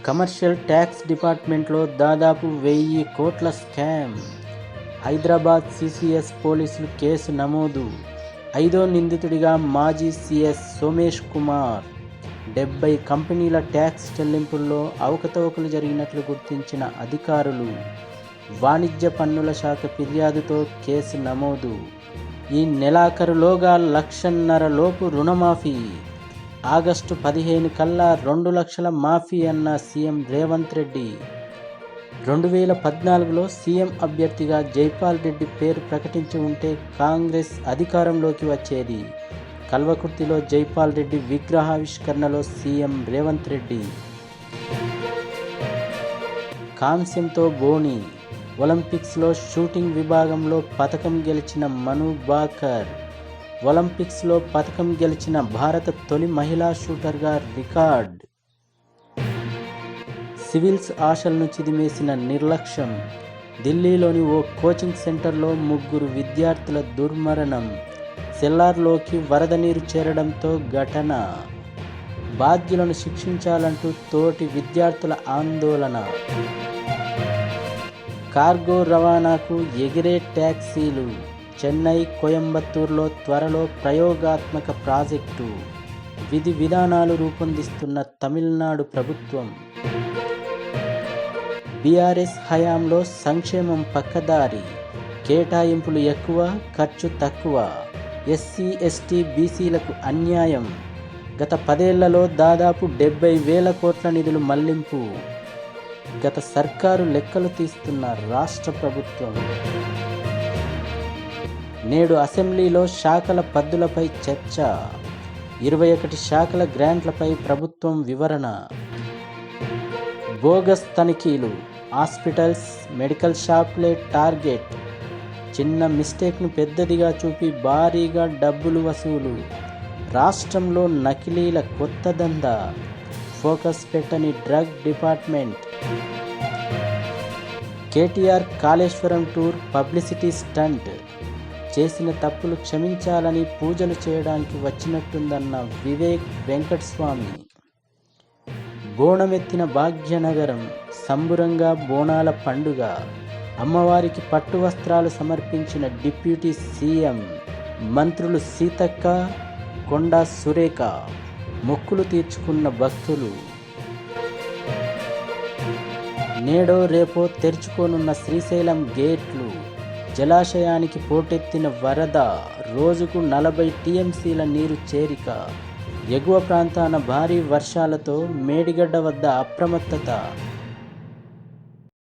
Commercial tax డిపార్ట్మెంట్లో దాదాపు 1000 కోట్ల స్కామ్. హైదరాబాద్ సిసిఎస్ పోలీసులు కేసు నమోదు. 5వ నిందితుడిగా మాజీ సిఎస్ సోమేష్ కుమార్. 70 కంపెనీల ట్యాక్స్ చెల్లింపుల్లో అవకతవకలు జరిగినట్లు గుర్తించిన అధికారులు. వాణిజ్య పన్నుల శాఖ ఫిర్యాదుతో కేసు నమోదు. ఈ నెలాఖరులోగా 1,50,000 లోపు రుణమాఫీ. ఆగస్టు 15 కల్లా 2 లక్షల మాఫీ అన్న సీఎం రేవంత్ రెడ్డి. 2014లో సీఎం అభ్యర్థిగా జైపాల్ రెడ్డి పేరు ప్రకటించి ఉంటే కాంగ్రెస్ అధికారంలోకి వచ్చేది. కల్వకుర్తిలో జైపాల్ రెడ్డి విగ్రహావిష్కరణలో సీఎం రేవంత్ రెడ్డి. కాంస్యంతో బోని. ఒలింపిక్స్లో షూటింగ్ విభాగంలో పతకం గెలిచిన మను భాకర్. ఒలింపిక్స్లో పతకం గెలిచిన భారత తొలి మహిళా షూటర్గా రికార్డ్. సివిల్స్ ఆశలను చిదిమేసిన నిర్లక్ష్యం. ఢిల్లీలోని ఓ కోచింగ్ సెంటర్లో 3 విద్యార్థుల దుర్మరణం. సెల్లార్లోకి వరద నీరు చేరడంతో ఘటన. బాధ్యులను శిక్షించాలంటూ తోటి విద్యార్థుల ఆందోళన. కార్గో రవాణాకు ఎగిరే ట్యాక్సీలు. చెన్నై, కోయంబత్తూరులో త్వరలో ప్రయోగాత్మక ప్రాజెక్టు. విధి విధానాలు రూపొందిస్తున్న తమిళనాడు ప్రభుత్వం. బీఆర్ఎస్ హయాంలో సంక్షేమం పక్కదారి. కేటాయింపులు ఎక్కువ, ఖర్చు తక్కువ. ఎస్సీ, ఎస్టీ, బీసీలకు అన్యాయం. గత 10 ఏళ్లలో దాదాపు 70,000 కోట్ల నిధులు మళ్లింపు. గత సర్కారు లెక్కలు తీస్తున్న రాష్ట్ర ప్రభుత్వం. నేడు అసెంబ్లీలో శాఖల పద్దులపై చర్చ. 21 శాఖల గ్రాంట్లపై ప్రభుత్వం వివరణ. బోగస్ తనిఖీలు. హాస్పిటల్స్, మెడికల్ షాపులే టార్గెట్. చిన్న మిస్టేక్ను పెద్దదిగా చూపి భారీగా డబ్బులు వసూలు. రాష్ట్రంలో నకిలీల కొత్త దందా. ఫోకస్ పెట్టని drug department. KTR Kaleshwaram tour publicity stunt. చేసిన తప్పులు క్షమించాలని పూజలు చేయడానికి వచ్చినట్టుందన్న వివేక్ వెంకటస్వామి. బోనమెత్తిన భాగ్యనగరం. సంబురంగా బోనాల పండుగ. అమ్మవారికి పట్టు వస్త్రాలు సమర్పించిన డిప్యూటీ సీఎం. మంత్రులు సీతక్క, కొండా సురేఖ. మొక్కులు తీర్చుకున్న భక్తులు. నేడో రేపో తెరుచుకోనున్న శ్రీశైలం గేట్లు. జలాశయానికి పోటెత్తిన వరద. రోజుకు 40 టీఎంసీల నీరు చేరిక. ఎగువ ప్రాంతాన భారీ వర్షాలతో మేడిగడ్డ వద్ద అప్రమత్తత.